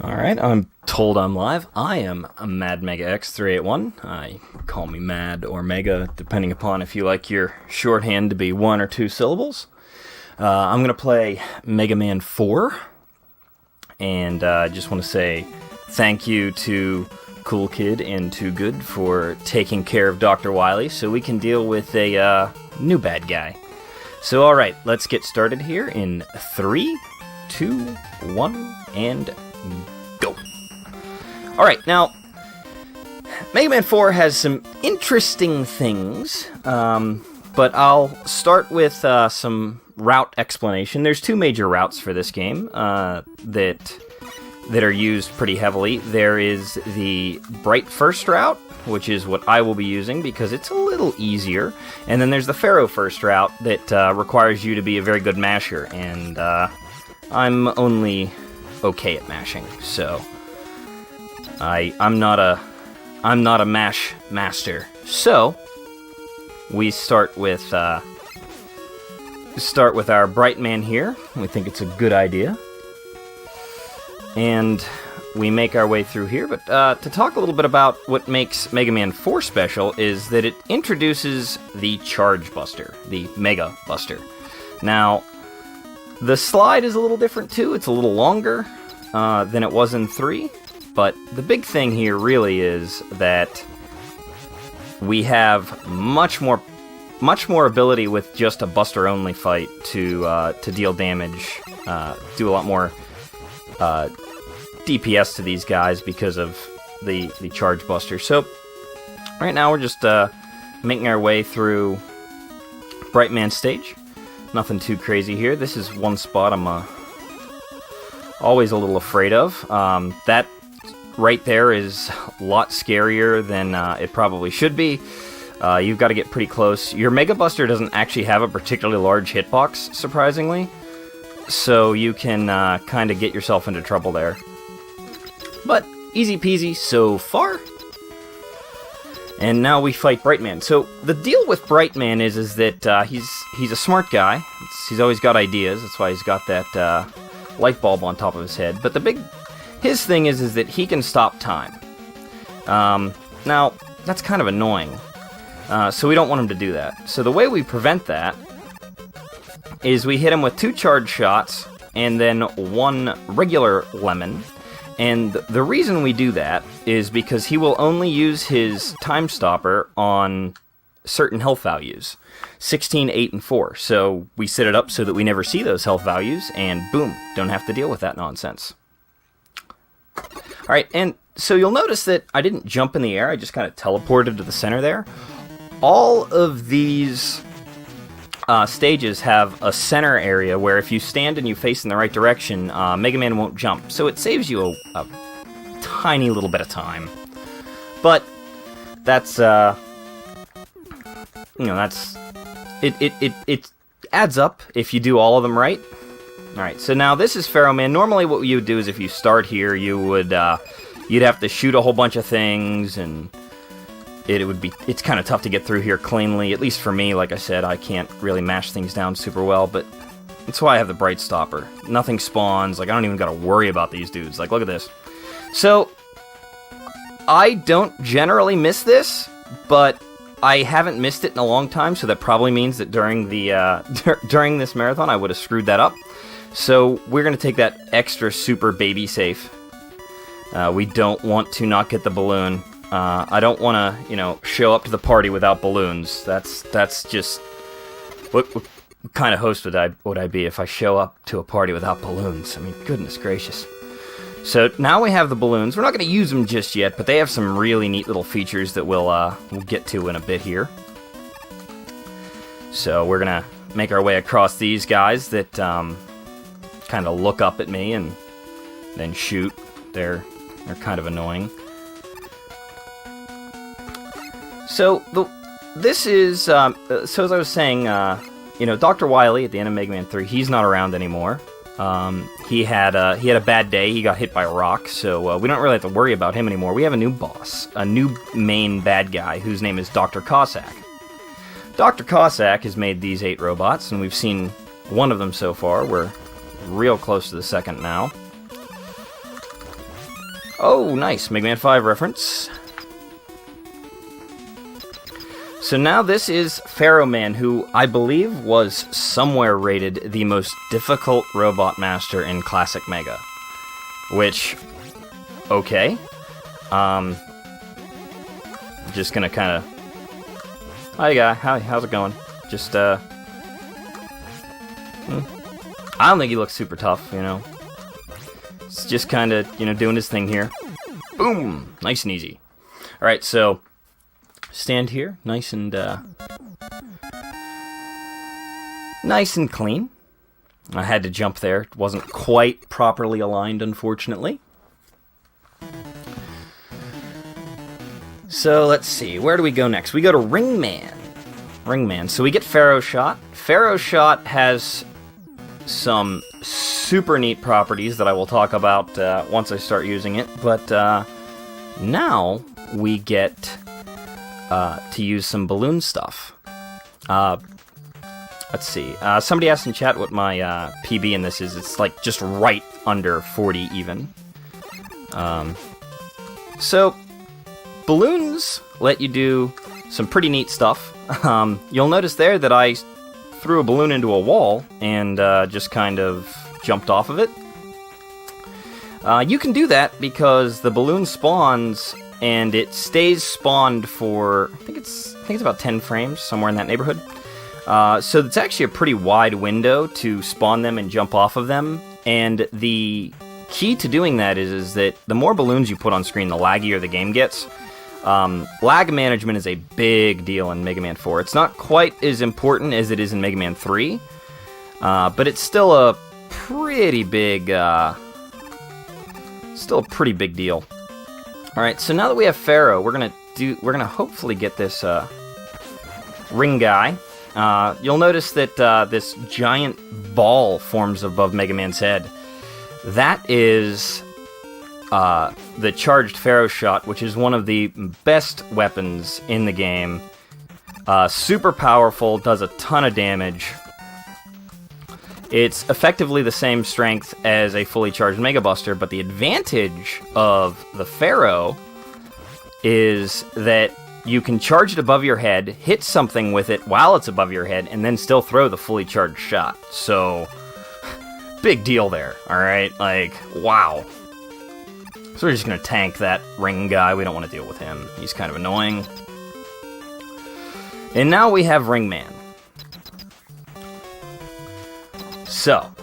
Alright, I'm told I'm live. I am a MadMegaX381. Call me Mad or Mega, depending upon if you like your shorthand to be 1 or 2 syllables. I'm going to play Mega Man 4, and I just want to say thank you to Cool Kid and Too Good for taking care of Dr. Wily so we can deal with a new bad guy. So alright, let's get started here in 3, 2, 1, and go. Alright, now, Mega Man 4 has some interesting things, but I'll start with some route explanation. There's 2 major routes for this game that are used pretty heavily. There is the Bright First route, which is what I will be using because it's a little easier, and then there's the Pharaoh First route that requires you to be a very good masher, and I'm only okay at mashing, so I'm not a mash master. So we start with our Bright Man here. We think it's a good idea, and we make our way through here. But to talk a little bit about what makes Mega Man 4 special is that it introduces the Charge Buster, the Mega Buster. Now, the slide is a little different too. It's a little longer than it was in 3, but the big thing here really is that we have much more ability with just a Buster-only fight to deal damage, do a lot more DPS to these guys because of the Charge Buster. So right now we're just making our way through Bright Man stage. Nothing too crazy here. This is one spot I'm always a little afraid of. That right there is a lot scarier than it probably should be. You've got to get pretty close. Your Mega Buster doesn't actually have a particularly large hitbox, surprisingly, so you can kind of get yourself into trouble there. But easy peasy so far. And now we fight Bright Man. So the deal with Bright Man is that he's a smart guy. He's always got ideas. That's why he's got that light bulb on top of his head. But his thing is that he can stop time. Now that's kind of annoying. So we don't want him to do that. So the way we prevent that is we hit him with 2 charge shots and then 1 regular lemon. And the reason we do that is because he will only use his time stopper on certain health values, 16, 8, and 4. So we set it up so that we never see those health values, and boom, don't have to deal with that nonsense. Alright, and so you'll notice that I didn't jump in the air, I just kind of teleported to the center there. All of these stages have a center area where if you stand and you face in the right direction, Mega Man won't jump. So it saves you a tiny little bit of time. But that's it adds up if you do all of them right. Alright, so now this is Pharaoh Man. Normally what you would do is if you start here, you'd have to shoot a whole bunch of things, and it's kind of tough to get through here cleanly, at least for me. Like I said, I can't really mash things down super well, but that's why I have the Bright Stopper. Nothing spawns, like I don't even gotta worry about these dudes. Like, look at this. So, I don't generally miss this, but I haven't missed it in a long time, so that probably means that during during this marathon I would have screwed that up. So, we're gonna take that extra super baby safe. We don't want to not get the balloon. I don't want to, show up to the party without balloons. That's just... What kind of host would I be if I show up to a party without balloons? I mean, goodness gracious. So now we have the balloons. We're not going to use them just yet, but they have some really neat little features that we'll get to in a bit here. So we're going to make our way across these guys that kind of look up at me and then shoot. They're kind of annoying. So, this is, so as I was saying, Dr. Wily at the end of Mega Man 3, he's not around anymore. He had a bad day, he got hit by a rock, so we don't really have to worry about him anymore. We have a new boss, a new main bad guy, whose name is Dr. Cossack. Dr. Cossack has made these 8 robots, and we've seen one of them so far. We're real close to the second now. Oh, nice. Mega Man 5 reference. So now this is Pharaoh Man, who I believe was somewhere rated the most difficult Robot Master in Classic Mega. Which, okay. Just gonna kind of... Hi, guy. How's it going? Just, I don't think he looks super tough, you know. It's just kind of, you know, doing his thing here. Boom! Nice and easy. Alright, so... stand here, nice and clean. I had to jump there. It wasn't quite properly aligned, unfortunately. So, let's see. Where do we go next? We go to Ringman. Ringman. So we get Pharaoh Shot. Pharaoh Shot has some super neat properties that I will talk about once I start using it. But now we get to use some balloon stuff. Let's see. Somebody asked in chat what my PB in this is. It's like just right under 40 even. So, balloons let you do some pretty neat stuff. You'll notice there that I threw a balloon into a wall and just kind of jumped off of it. You can do that because the balloon spawns and it stays spawned for, I think it's about 10 frames, somewhere in that neighborhood. So it's actually a pretty wide window to spawn them and jump off of them. And the key to doing that is that the more balloons you put on screen, the laggier the game gets. Lag management is a big deal in Mega Man 4. It's not quite as important as it is in Mega Man 3, but it's still a pretty big, deal. All right, so now that we have Pharaoh, we're gonna hopefully get this ring guy. You'll notice that this giant ball forms above Mega Man's head. That is the charged Pharaoh Shot, which is one of the best weapons in the game. Super powerful, does a ton of damage. It's effectively the same strength as a fully charged Mega Buster, but the advantage of the Pharaoh is that you can charge it above your head, hit something with it while it's above your head, and then still throw the fully charged shot. So, big deal there, alright? Like, wow. So we're just gonna tank that ring guy. We don't want to deal with him. He's kind of annoying. And now we have Ringman. So,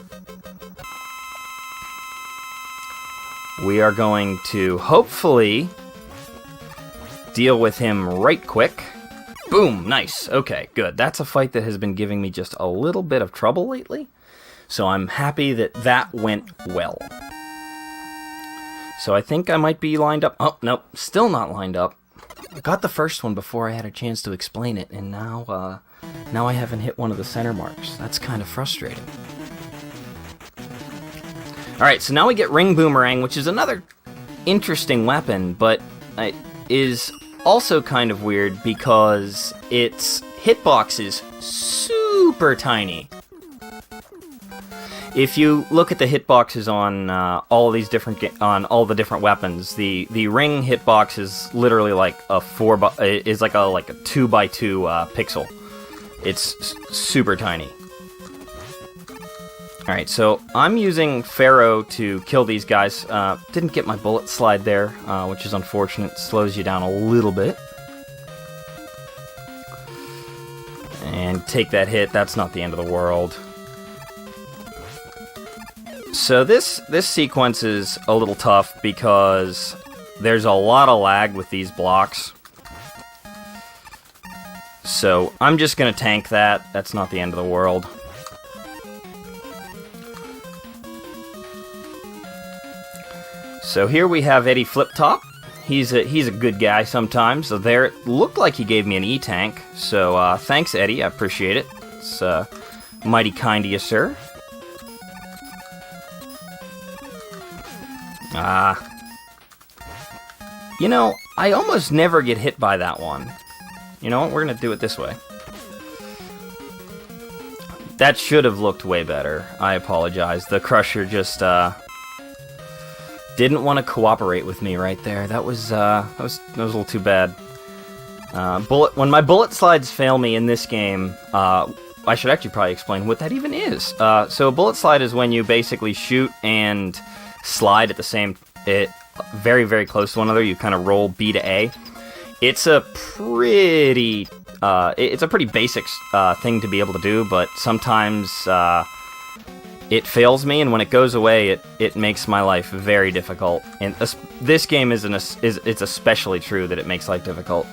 we are going to hopefully deal with him right quick. Boom, nice. Okay, good. That's a fight that has been giving me just a little bit of trouble lately. So I'm happy that that went well. So I think I might be lined up. Oh, nope, still not lined up. I got the first one before I had a chance to explain it, and now I haven't hit one of the center marks. That's kind of frustrating. Alright, so now we get Ring Boomerang, which is another interesting weapon, but it is also kind of weird because its hitbox is super tiny. If you look at the hitboxes on all the different weapons, the ring hitbox is literally like a 2x2 pixel. It's super tiny. All right, so I'm using Pharaoh to kill these guys. Didn't get my bullet slide there, which is unfortunate. Slows you down a little bit. And take that hit. That's not the end of the world. So this sequence is a little tough because there's a lot of lag with these blocks. So I'm just going to tank that. That's not the end of the world. So here we have Eddie Flip-Top. He's a good guy sometimes. So there, it looked like he gave me an E-Tank. So thanks, Eddie. I appreciate it. It's mighty kind of you, sir. You know, I almost never get hit by that one. You know what? We're going to do it this way. That should have looked way better. I apologize. The Crusher just didn't want to cooperate with me right there. That was a little too bad. When my bullet slides fail me in this game, I should actually probably explain what that even is. So a bullet slide is when you basically shoot and slide at the same, very, very close to one another. You kind of roll B to A. It's a pretty basic thing to be able to do, but sometimes it fails me, and when it goes away, it makes my life very difficult. And this game it's especially true that it makes life difficult.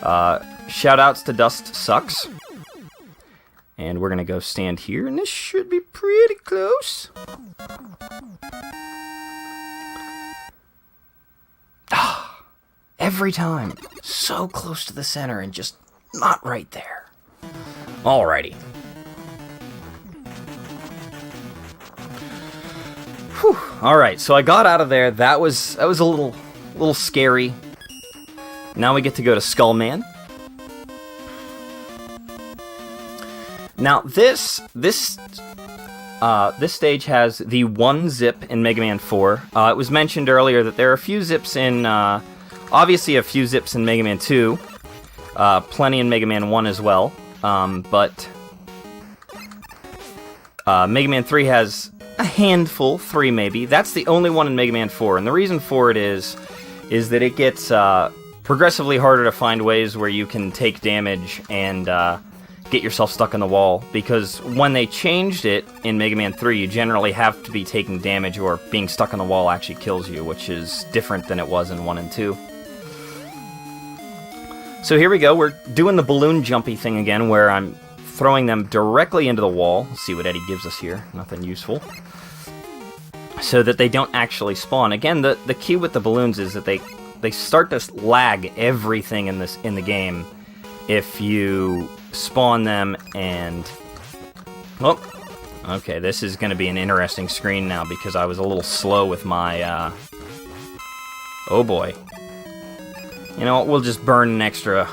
Shoutouts to Dust Sucks. And we're gonna go stand here, and this should be pretty close. Every time, so close to the center, and just not right there. Alrighty. Whew. Alright, so I got out of there. That was a little scary. Now we get to go to Skullman. Now this stage has the one zip in Mega Man 4. It was mentioned earlier that there are a few zips in, obviously a few zips in Mega Man 2, plenty in Mega Man 1 as well, but Mega Man 3 has a handful, 3 maybe. That's the only one in Mega Man 4, and the reason for it is that it gets progressively harder to find ways where you can take damage and get yourself stuck in the wall, because when they changed it in Mega Man 3, you generally have to be taking damage, or being stuck in the wall actually kills you, which is different than it was in 1 and 2. So here we go, we're doing the balloon jumpy thing again, where I'm throwing them directly into the wall. Let's see what Eddie gives us here, nothing useful. So that they don't actually spawn. Again, the key with the balloons is that they start to lag everything in the game if you spawn them. And oh, okay, this is going to be an interesting screen now because I was a little slow with my oh boy. You know what, we'll just burn an extra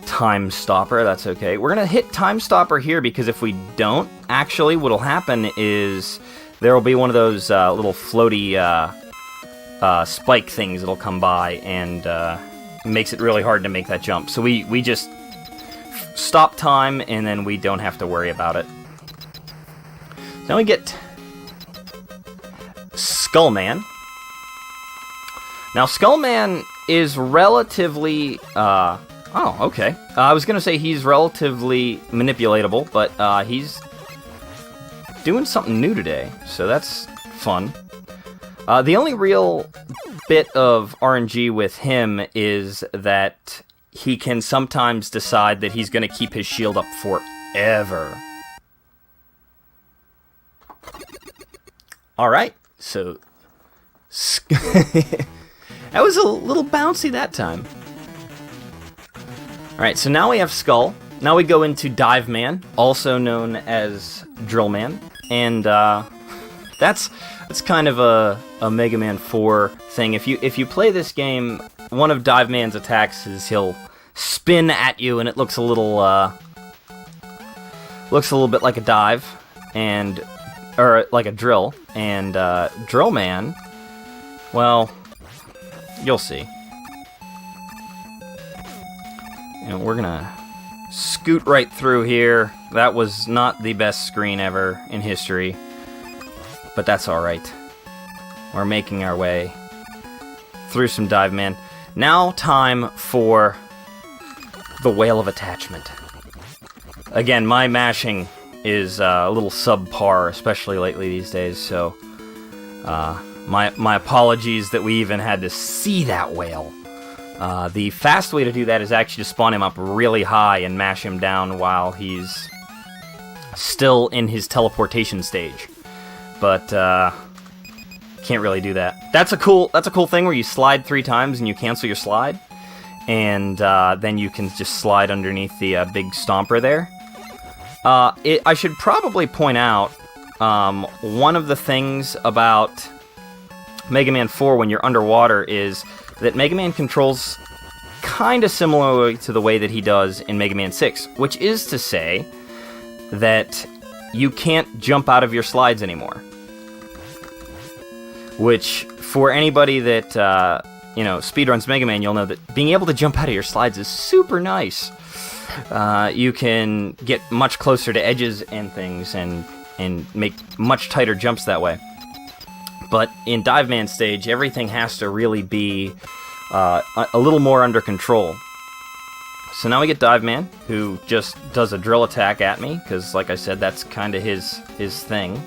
time stopper, that's okay. We're gonna hit time stopper here because if we don't, actually what'll happen is there'll be one of those little floaty spike things that'll come by, and makes it really hard to make that jump. So we just stop time, and then we don't have to worry about it. Now we get Skullman. Now Skullman is relatively oh, okay. I was gonna say he's relatively manipulatable, but he's doing something new today, so that's fun. The only real bit of RNG with him is that he can sometimes decide that he's gonna keep his shield up forever. Alright, so that was a little bouncy that time. Alright, so now we have Skull. Now we go into Dive Man, also known as Drill Man. And that's kind of a Mega Man 4 thing. If you play this game, one of Dive Man's attacks is he'll spin at you, and it looks a little bit like a dive, or like a drill. And Drill Man, well, you'll see. And we're gonna scoot right through here. That was not the best screen ever in history, but that's alright. We're making our way through some Dive Man. Now time for the Whale of Attachment. Again, my mashing is a little subpar, especially lately these days, so my apologies that we even had to see that whale. The fast way to do that is actually to spawn him up really high and mash him down while he's still in his teleportation stage. But can't really do that. That's a cool thing where you slide 3 times and you cancel your slide, and then you can just slide underneath the big stomper there. I should probably point out one of the things about Mega Man 4 when you're underwater is that Mega Man controls kind of similarly to the way that he does in Mega Man 6, which is to say that you can't jump out of your slides anymore. which for anybody that speedruns Mega Man, you'll know that being able to jump out of your slides is super nice. You can get much closer to edges and things and make much tighter jumps that way. But in Dive Man stage, everything has to really be a little more under control. So now we get Dive Man, who just does a drill attack at me, because like I said, that's kind of his thing.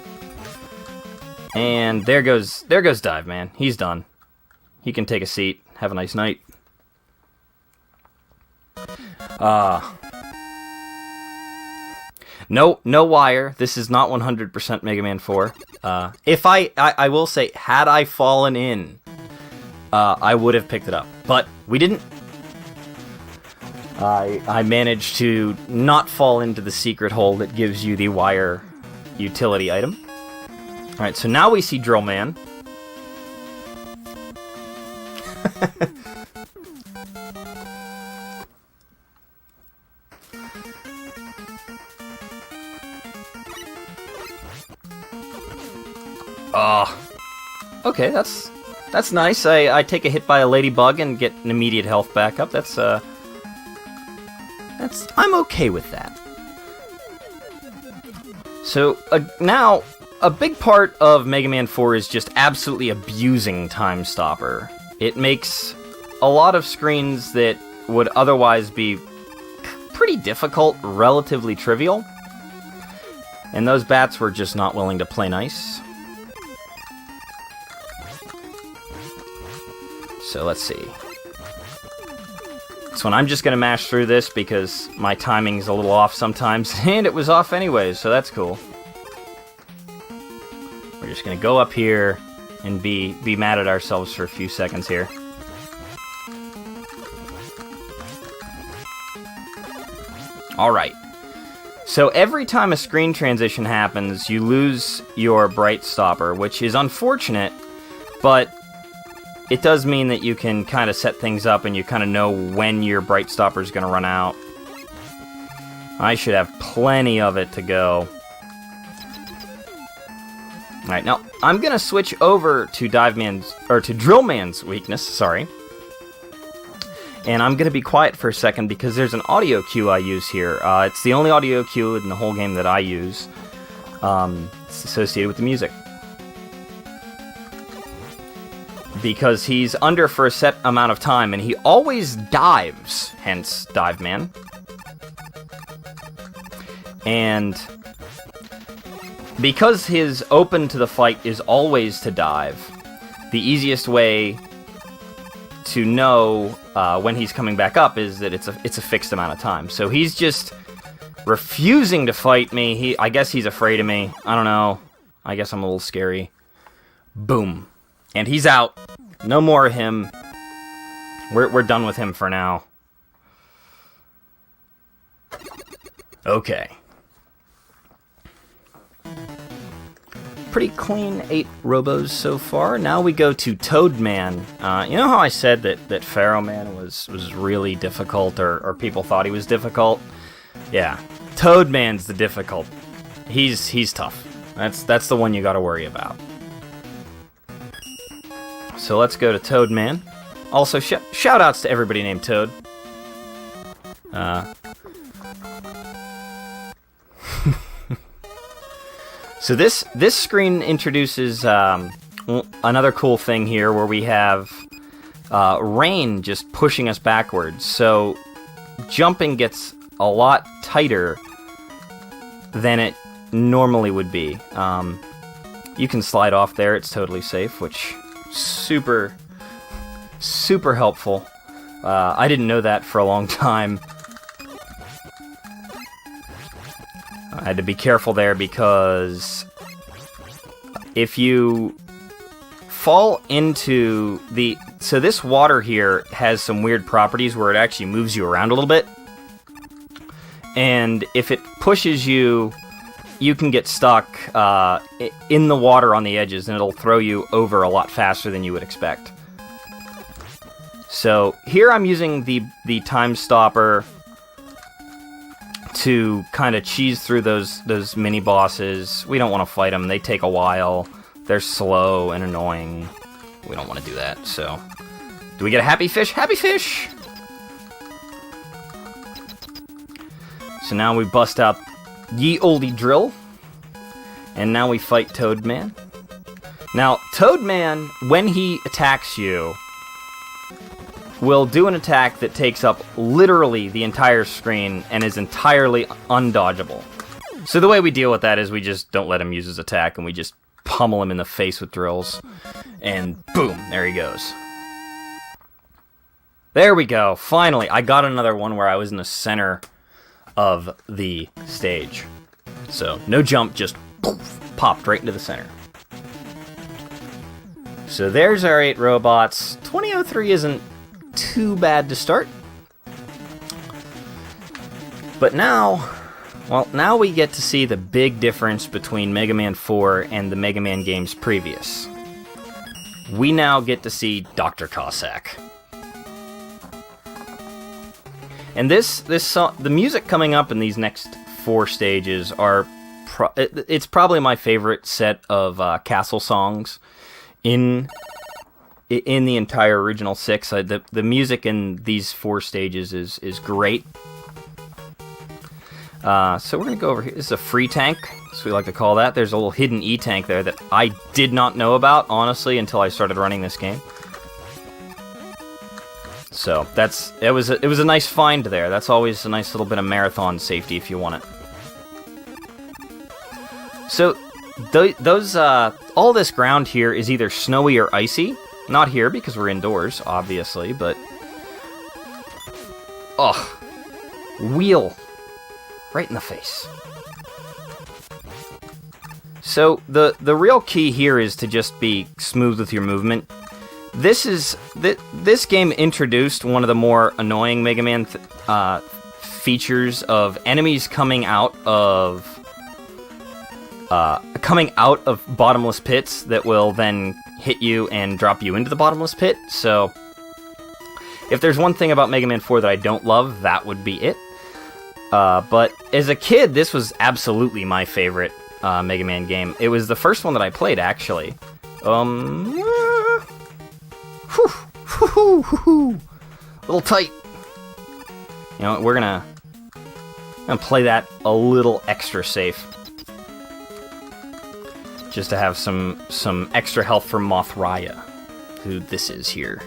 And there goes Dive Man. He's done. He can take a seat. Have a nice night. No wire. This is not 100% Mega Man 4. If I will say, had I fallen in, I would have picked it up. But we didn't. I managed to not fall into the secret hole that gives you the wire utility item. Alright, so now we see Drill Man. Okay, that's nice. I take a hit by a ladybug and get an immediate health back up. I'm okay with that. So now a big part of Mega Man 4 is just absolutely abusing Time Stopper. It makes a lot of screens that would otherwise be pretty difficult relatively trivial. And those bats were just not willing to play nice. So let's see. This one, I'm just going to mash through this because my timing's a little off sometimes, and it was off anyways, so that's cool. We're just going to go up here and be mad at ourselves for a few seconds here. Alright. So every time a screen transition happens, you lose your Bright Stopper, which is unfortunate, but it does mean that you can kind of set things up and you kind of know when your Bright Stopper is going to run out. I should have plenty of it to go. Alright, now I'm going to switch over to Drill Man's weakness, sorry. And I'm going to be quiet for a second because there's an audio cue I use here. It's the only audio cue in the whole game that I use. It's associated with the music. Because he's under for a set amount of time, and he always dives, hence Dive Man. And because his open to the fight is always to dive, the easiest way to know when he's coming back up is that it's a fixed amount of time. So he's just refusing to fight me. I guess he's afraid of me. I don't know. I guess I'm a little scary. Boom. And he's out. No more of him. We're done with him for now. Okay. Pretty clean 8 robos so far. Now we go to Toad Man. You know how I said that Pharaoh Man was really difficult, or people thought he was difficult? Yeah. Toad Man's the difficult. He's tough. That's the one you gotta worry about. So let's go to Toad Man. Also, shout-outs to everybody named Toad. So this screen introduces another cool thing here where we have rain just pushing us backwards. So jumping gets a lot tighter than it normally would be. You can slide off there, it's totally safe, which... super helpful. I didn't know that for a long time. I had to be careful there because if you fall into the... So this water here has some weird properties where it actually moves you around a little bit. And if it pushes you, you can get stuck in the water on the edges, and it'll throw you over a lot faster than you would expect. So here I'm using the Time Stopper to kind of cheese through those mini bosses. We don't want to fight them; they take a while. they're slow and annoying. We don't want to do that, so... Do we get a happy fish? Happy fish! So now we bust out Ye Olde Drill. And now we fight Toadman. Now, Toadman, when he attacks you, will do an attack that takes up literally the entire screen and is entirely undodgeable. So the way we deal with that is we just don't let him use his attack and we just pummel him in the face with drills. And boom, there he goes. There we go. Finally, I got another one where I was in the center of the stage. So, no jump, just poof, popped right into the center. So there's our 8 robots. 2003 isn't too bad to start. But now, well, now we get to see the big difference between Mega Man 4 and the Mega Man games previous. We now get to see Dr. Cossack. And the music coming up in these next 4 stages are, it's probably my favorite set of castle songs in the entire original 6. The music in these 4 stages is great. So we're gonna go over here. This is a free tank, so we like to call that. There's a little hidden E-tank there that I did not know about, honestly, until I started running this game. So it was a nice find there. That's always a nice little bit of marathon safety if you want it. So all this ground here is either snowy or icy. Not here because we're indoors, obviously, but wheel right in the face. So the real key here is to just be smooth with your movement. This game introduced one of the more annoying Mega Man features of enemies coming out of bottomless pits that will then hit you and drop you into the bottomless pit. So if there's one thing about Mega Man 4 that I don't love, that would be it. But as a kid, this was absolutely my favorite Mega Man game. It was the first one that I played, actually. A little tight. You know, we're gonna play that a little extra safe, just to have some extra health for Mothraia, who this is here.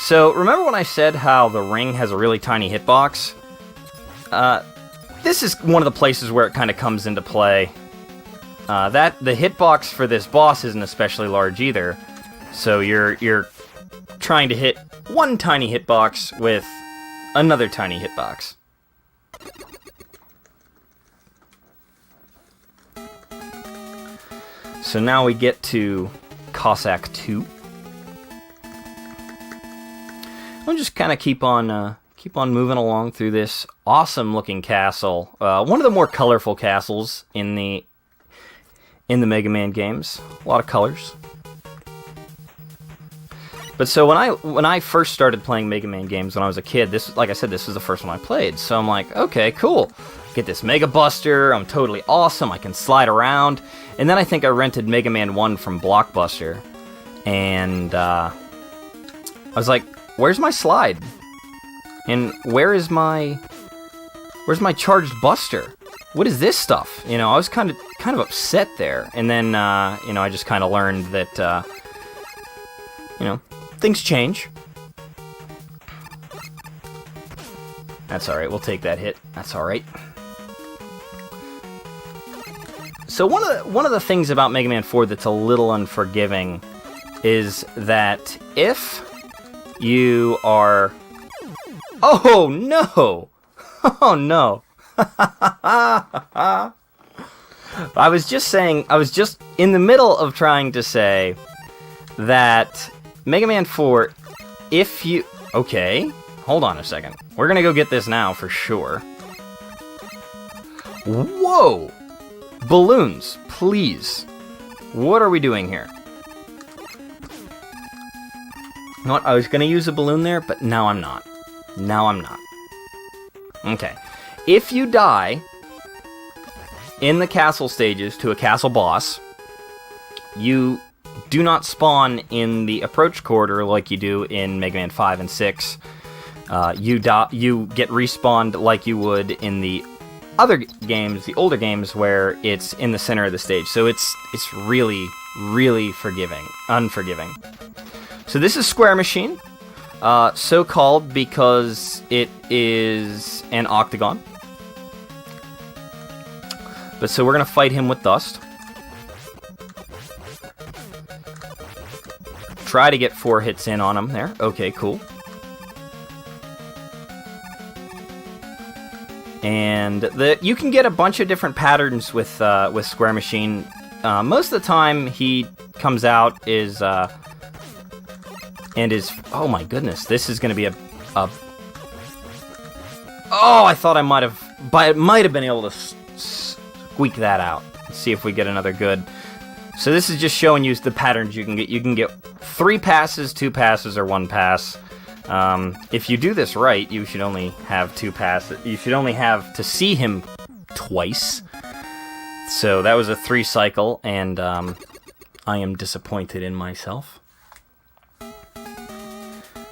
So remember when I said how the ring has a really tiny hitbox? This is one of the places where it kind of comes into play. The hitbox for this boss isn't especially large either. So you're trying to hit one tiny hitbox with another tiny hitbox. So now we get to Cossack 2. We'll just kind of keep on moving along through this awesome-looking castle. One of the more colorful castles in the Mega Man games. A lot of colors. But so when I first started playing Mega Man games when I was a kid, like I said, this was the first one I played. So I'm like, okay, cool. Get this Mega Buster. I'm totally awesome. I can slide around. And then I think I rented Mega Man 1 from Blockbuster, and I was like, where's my slide? And where's my charged buster? What is this stuff? You know, I was kind of upset there. And then you know, I just kind of learned that you know, things change. That's all right. We'll take that hit. That's all right. So one of the things about Mega Man 4 that's a little unforgiving is that if you are... Oh, no! Oh, no. I was just in the middle of trying to say that Mega Man 4, if you... Okay, hold on a second. We're gonna go get this now for sure. Whoa! Balloons, please. What are we doing here? You know what? I was going to use a balloon there, but now I'm not. Now I'm not. Okay. If you die, in the castle stages to a castle boss, you do not spawn in the approach corridor like you do in Mega Man 5 and 6. You get respawned like you would in the other games, the older games, where it's in the center of the stage. So it's really, really unforgiving. So this is Square Machine, so called because it is an octagon. But so we're gonna fight him with Dust. Try to get 4 hits in on him there. Okay, cool. And you can get a bunch of different patterns with Square Machine. Most of the time, he comes out and is. Oh my goodness, this is going to be a. Oh, I thought I might have been able to squeak that out. Let's see if we get another good. So this is just showing you the patterns you can get. You can get 3 passes, 2 passes, or 1 pass. If you do this right, you should only have 2 passes. You should only have to see him twice. So that was a 3 cycle, and I am disappointed in myself.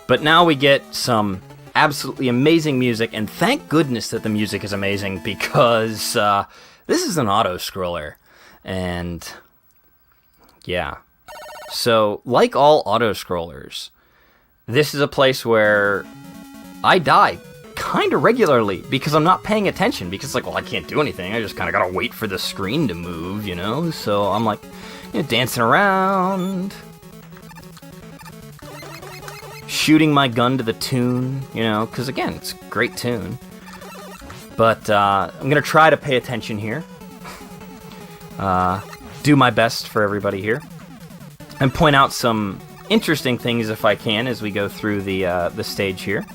But now we get some absolutely amazing music, and thank goodness that the music is amazing, because this is an auto-scroller. And yeah. So, like all auto-scrollers, this is a place where I die kind of regularly because I'm not paying attention. Because, like, well, I can't do anything. I just kind of gotta wait for the screen to move, you know? So I'm, like, dancing around, shooting my gun to the tune, you know? Because, again, it's a great tune. But I'm gonna try to pay attention here. Do my best for everybody here. And point out some interesting things if I can as we go through the stage here.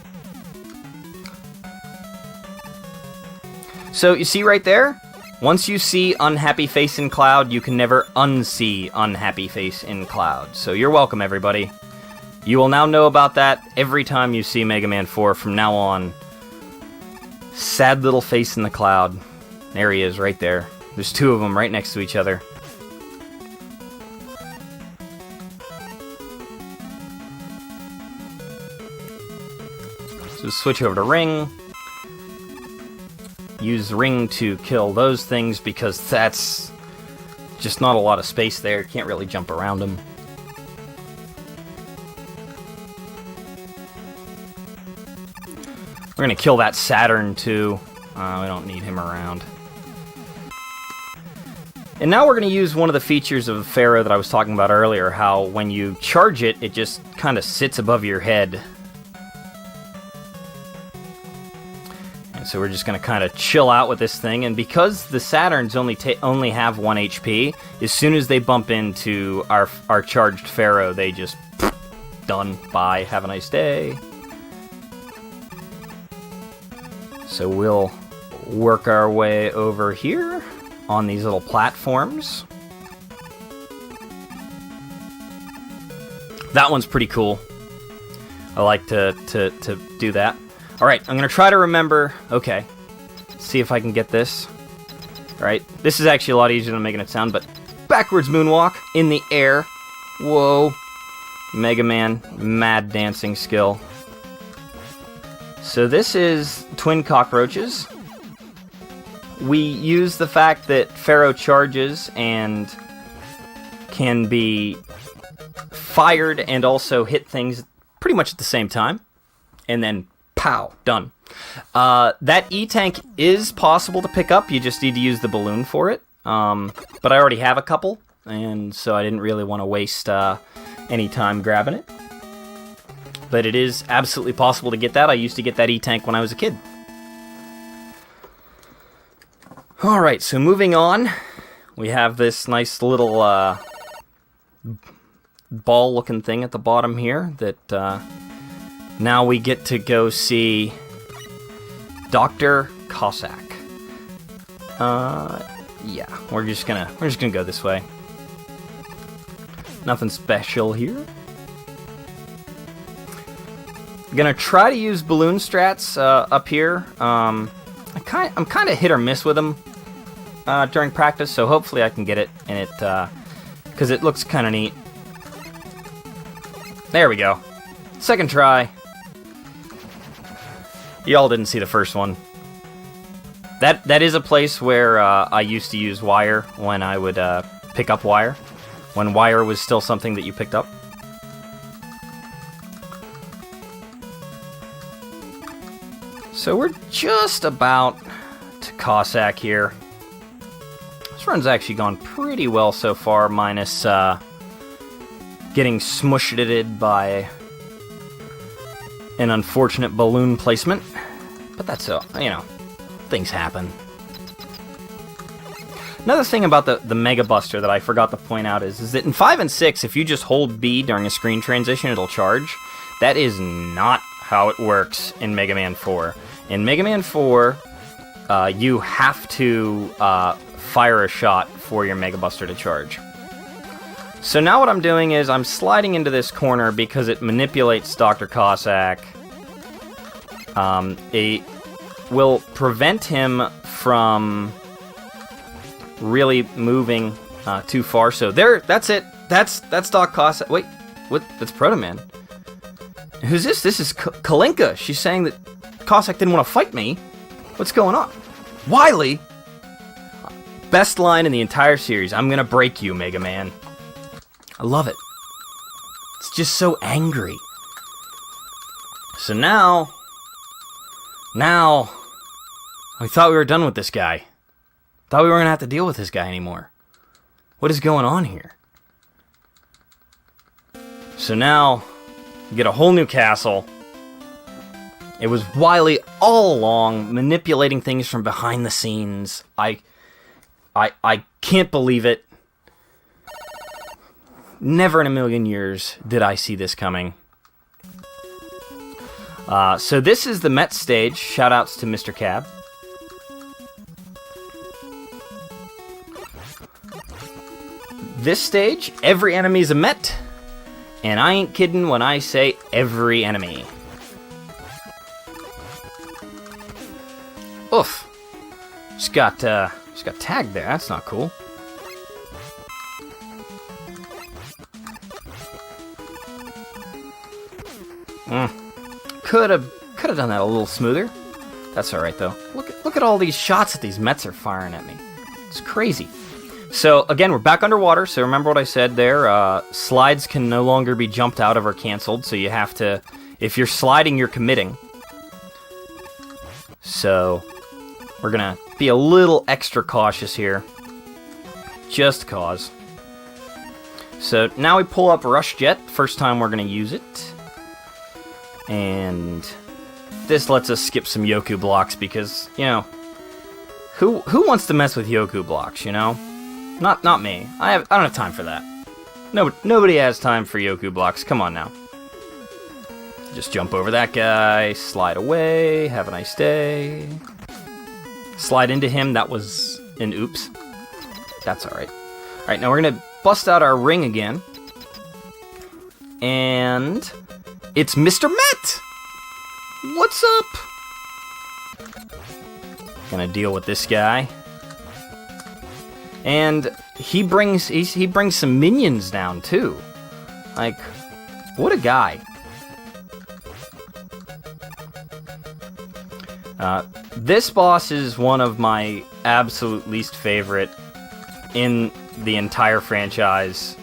So you see right there, once you see Unhappy Face in Cloud, you can never unsee Unhappy Face in Cloud. So you're welcome, everybody. You will now know about that every time you see Mega Man 4 from now on. Sad little face in the cloud. There he is, right there. There's 2 of them right next to each other. So switch over to Ring. Use Ring to kill those things because that's just not a lot of space there. Can't really jump around them. We're gonna kill that Saturn too. We don't need him around. And now we're gonna use one of the features of Pharaoh that I was talking about earlier, how when you charge it, it just kind of sits above your head. And so we're just going to kind of chill out with this thing, and because the Saturns only have 1 HP, as soon as they bump into our charged Pharaoh, they just done. Bye. Have a nice day. So we'll work our way over here on these little platforms. That one's pretty cool. I like to do that. Alright, I'm going to try to remember... Okay. Let's see if I can get this. Alright, this is actually a lot easier than making it sound, but... Backwards moonwalk in the air. Whoa. Mega Man, mad dancing skill. So this is Twin Cockroaches. We use the fact that Pharaoh charges and can be fired and also hit things pretty much at the same time. And then... Pow! Done. That E-Tank is possible to pick up, you just need to use the balloon for it. But I already have a couple, and so I didn't really want to waste any time grabbing it. But it is absolutely possible to get that. I used to get that E-Tank when I was a kid. Alright, so moving on, we have this nice little ball-looking thing at the bottom here that... Now we get to go see Dr. Cossack. Yeah, we're just gonna go this way. Nothing special here. I'm gonna try to use balloon strats up here. I'm kind of hit or miss with them. during practice, so hopefully I can get it, and it, because it looks kind of neat. There we go. Second try. Y'all didn't see the first one. That is a place where I used to use wire when I would pick up wire, when wire was still something that you picked up. So we're just about to Cossack here. This run's actually gone pretty well so far, minus getting smushed by an unfortunate balloon placement. But that's, things happen. Another thing about the Mega Buster that I forgot to point out is that in 5 and 6, if you just hold B during a screen transition, it'll charge. That is not how it works in Mega Man 4. In Mega Man 4, you have to fire a shot for your Mega Buster to charge. So now what I'm doing is I'm sliding into this corner because it manipulates Dr. Cossack. It will prevent him from really moving too far. So there, that's it. That's Doc Cossack. Wait, what? That's Proto Man. Who's this? This is Kalinka. She's saying that Cossack didn't want to fight me. What's going on? Wily? Best line in the entire series. I'm gonna break you, Mega Man. I love it. It's just so angry. So now, I thought we were done with this guy. Thought we weren't gonna have to deal with this guy anymore. What is going on here? So now, you get a whole new castle. It was Wily all along, manipulating things from behind the scenes. I can't believe it. Never in a million years did I see this coming. So this is the Met stage. Shoutouts to Mr. Cab. This stage, every enemy's a Met. And I ain't kidding when I say every enemy. Oof. Just got tagged there. That's not cool. Could have done that a little smoother. That's all right though. Look at all these shots that these Mets are firing at me. It's crazy. So again, we're back underwater. So remember what I said there. Slides can no longer be jumped out of or canceled. So you have to, if you're sliding, you're committing. So we're gonna be a little extra cautious here, just cause. So now we pull up Rush Jet. First time we're gonna use it. And this lets us skip some Yoku blocks because, who wants to mess with Yoku blocks, Not me. I don't have time for that. Nobody has time for Yoku blocks. Come on now. Just jump over that guy, slide away, have a nice day. Slide into him, that was an oops. That's alright. Alright, now we're gonna bust out our ring again. And it's Mr. Met! What's up? Gonna deal with this guy. And he brings some minions down too. Like, what a guy. This boss is one of my absolute least favorite in the entire franchise.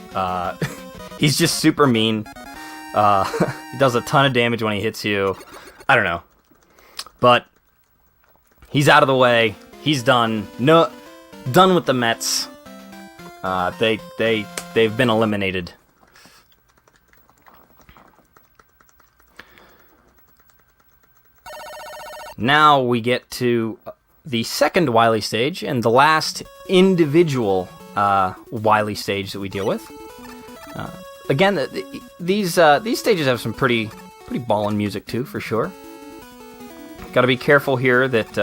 He's just super mean. He does a ton of damage when he hits you. I don't know. But he's out of the way. He's done. No, done with the Mets. They've been eliminated. Now we get to the second Wily stage and the last individual Wily stage that we deal with. Again, these stages have some pretty ballin' music too, for sure. Got to be careful here that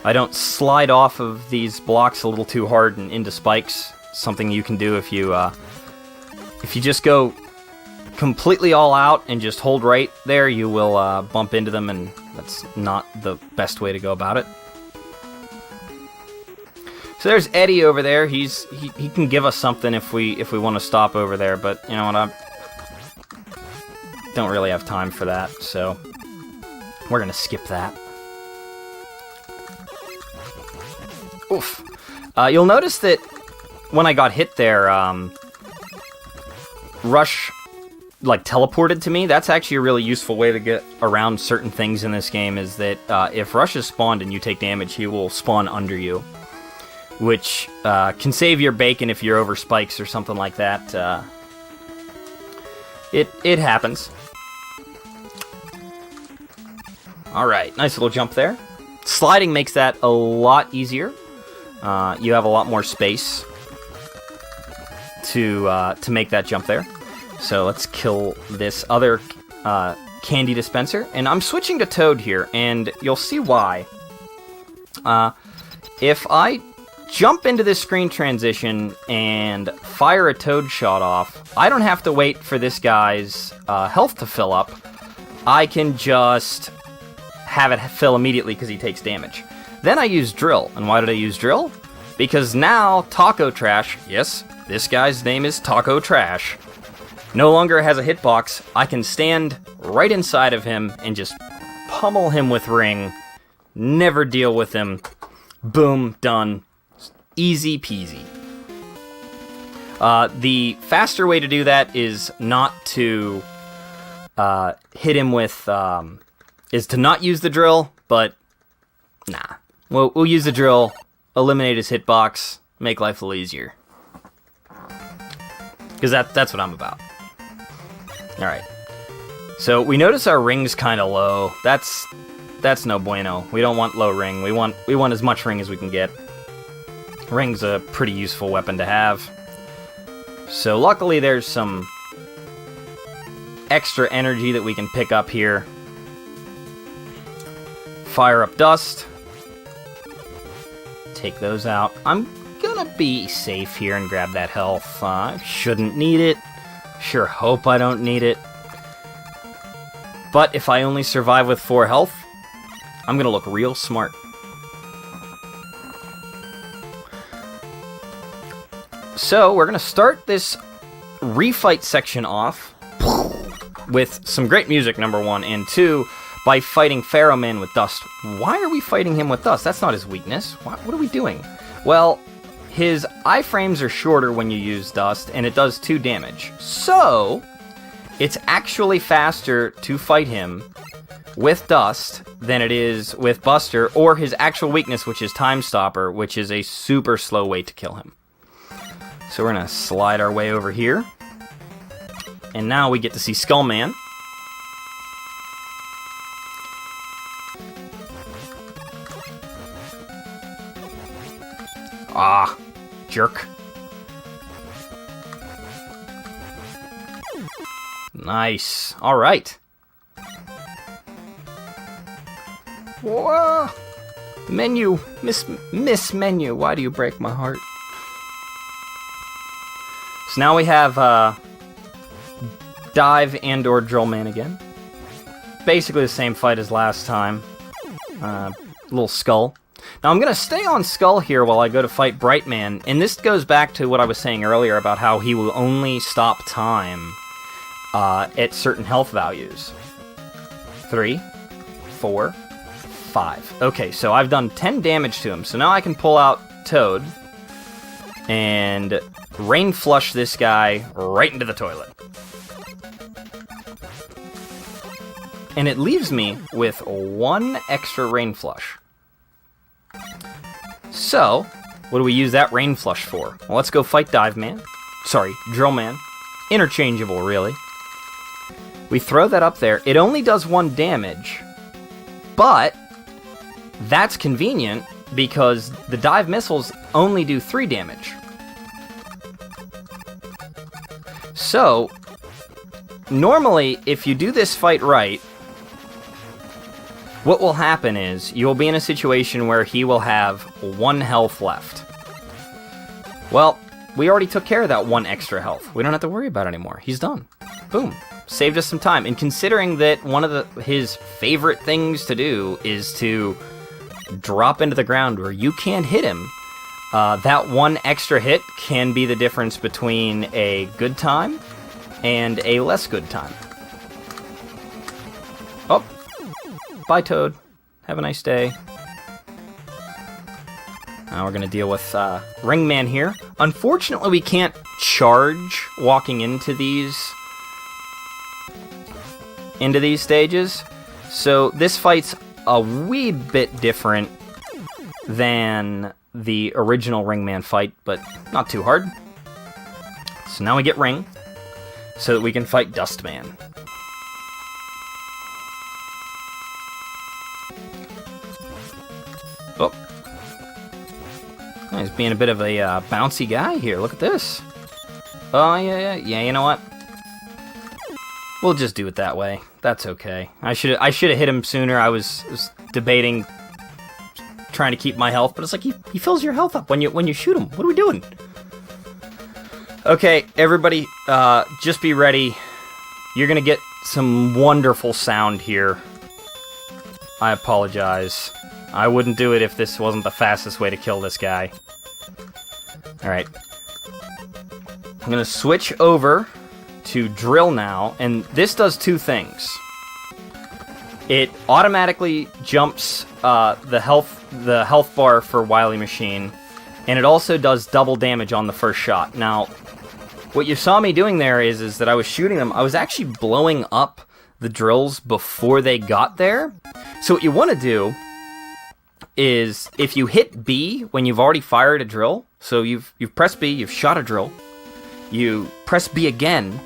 I don't slide off of these blocks a little too hard and into spikes. Something you can do if you just go completely all out and just hold right there, you will bump into them, and that's not the best way to go about it. So there's Eddie over there. He can give us something if we want to stop over there, but you know what, I don't really have time for that, so we're gonna skip that. Oof. You'll notice that when I got hit there, Rush like teleported to me. That's actually a really useful way to get around certain things in this game, is that if Rush is spawned and you take damage, he will spawn under you, which can save your bacon if you're over spikes or something like that. It happens. Alright, nice little jump there. Sliding makes that a lot easier. You have a lot more space to make that jump there. So let's kill this other candy dispenser. And I'm switching to Toad here, and you'll see why. If I jump into this screen transition and fire a Toad shot off, I don't have to wait for this guy's health to fill up. I can just have it fill immediately because he takes damage. Then I use Drill. And why did I use Drill? Because now Taco Trash, yes, this guy's name is Taco Trash, no longer has a hitbox. I can stand right inside of him and just pummel him with Ring. Never deal with him. Boom, done. Easy peasy. The faster way to do that is not to hit him with... is to not use the Drill, but nah. We'll use the Drill, eliminate his hitbox, make life a little easier. Because that's what I'm about. Alright. So we notice our ring's kind of low. That's no bueno. We don't want low ring. We want as much ring as we can get. Ring's a pretty useful weapon to have. So luckily there's some extra energy that we can pick up here. Fire up Dust. Take those out. I'm gonna be safe here and grab that health. I shouldn't need it. Sure hope I don't need it. But if I only survive with 4 health, I'm gonna look real smart. So we're gonna start this refight section off with some great music, number 1, and 2, by fighting Pharaoh Man with Dust. Why are we fighting him with Dust? That's not his weakness. What are we doing? Well, his iframes are shorter when you use Dust, and it does 2 damage. So, it's actually faster to fight him with Dust than it is with Buster, or his actual weakness, which is Time Stopper, which is a super slow way to kill him. So we're going to slide our way over here. And now we get to see Skullman. Ah, jerk. Nice. All right. Whoa. Menu. Miss Menu. Why do you break my heart? So now we have Dive and or Drill Man again. Basically the same fight as last time. Little Skull. Now I'm going to stay on Skull here while I go to fight Brightman, and this goes back to what I was saying earlier about how he will only stop time at certain health values. 3, 4, 5. Okay, so I've done 10 damage to him, so now I can pull out Toad and Rain Flush this guy right into the toilet. And it leaves me with 1 extra Rain Flush. So, what do we use that Rain Flush for? Well, let's go fight Dive Man. Sorry, Drill Man. Interchangeable, really. We throw that up there. It only does 1 damage, but that's convenient because the dive missiles only do 3 damage. So, normally, if you do this fight right, what will happen is you'll be in a situation where he will have 1 health left. Well, we already took care of that 1 extra health. We don't have to worry about it anymore. He's done. Boom. Saved us some time. And considering that one of his favorite things to do is to drop into the ground where you can't hit him, That one extra hit can be the difference between a good time and a less good time. Oh, bye Toad. Have a nice day. Now we're going to deal with Ringman here. Unfortunately, we can't charge walking into these stages. So this fight's a wee bit different than the original Ringman fight, but not too hard. So now we get Ring, so that we can fight Dustman. Oh. He's being a bit of a bouncy guy here. Look at this. Oh, yeah, you know what? We'll just do it that way. That's okay. I should have hit him sooner. I was debating trying to keep my health, but it's like he fills your health up when you shoot him. What are we doing? Okay, everybody, just be ready. You're gonna get some wonderful sound here. I apologize. I wouldn't do it if this wasn't the fastest way to kill this guy. Alright. I'm gonna switch over to drill now, and this does two things. It automatically jumps the health bar for Wily Machine, and it also does double damage on the first shot. Now, what you saw me doing there is that I was shooting them. I was actually blowing up the drills before they got there. So what you want to do is, if you hit B when you've already fired a drill, so you've pressed B, you've shot a drill, you press B again,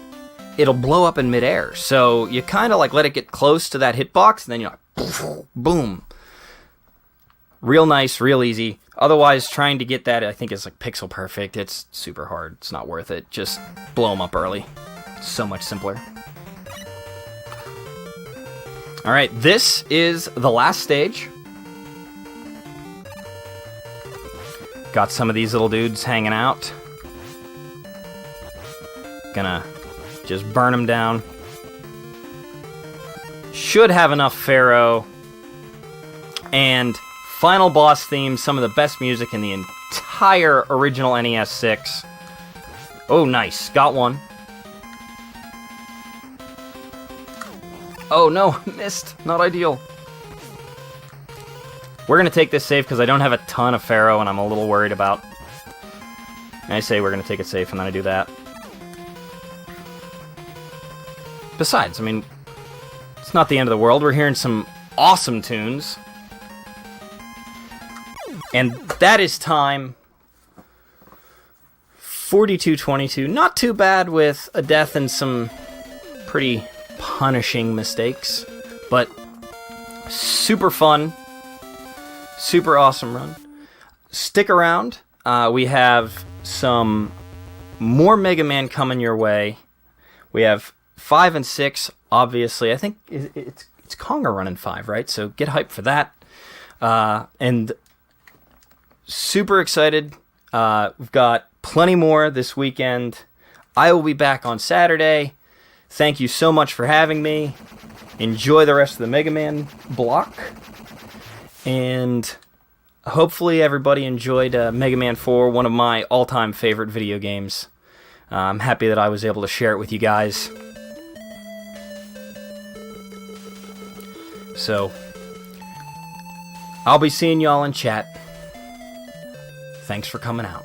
it'll blow up in midair. So you kind of like let it get close to that hitbox, and then you're like, boom. Real nice, real easy. Otherwise, trying to get that, I think, is like pixel perfect. It's super hard. It's not worth it. Just blow them up early. It's so much simpler. Alright, this is the last stage. Got some of these little dudes hanging out. Gonna just burn them down. Should have enough Pharaoh. And final boss theme, some of the best music in the entire original NES 6. Oh, nice. Got one. Oh, no. Missed. Not ideal. We're going to take this safe because I don't have a ton of Pharaoh, and I'm a little worried about... I say we're going to take it safe, and then I do that. Besides, I mean, it's not the end of the world. We're hearing some awesome tunes. And that is time 4222. Not too bad with a death and some pretty punishing mistakes, but super fun, super awesome run. Stick around. We have some more Mega Man coming your way. We have 5 and 6, obviously. I think it's Konga running 5, right? So get hyped for that. And super excited. We've got plenty more this weekend. I will be back on Saturday. Thank you so much for having me. Enjoy the rest of the Mega Man block. And hopefully everybody enjoyed Mega Man 4, one of my all-time favorite video games. I'm happy that I was able to share it with you guys. So, I'll be seeing y'all in chat. Thanks for coming out.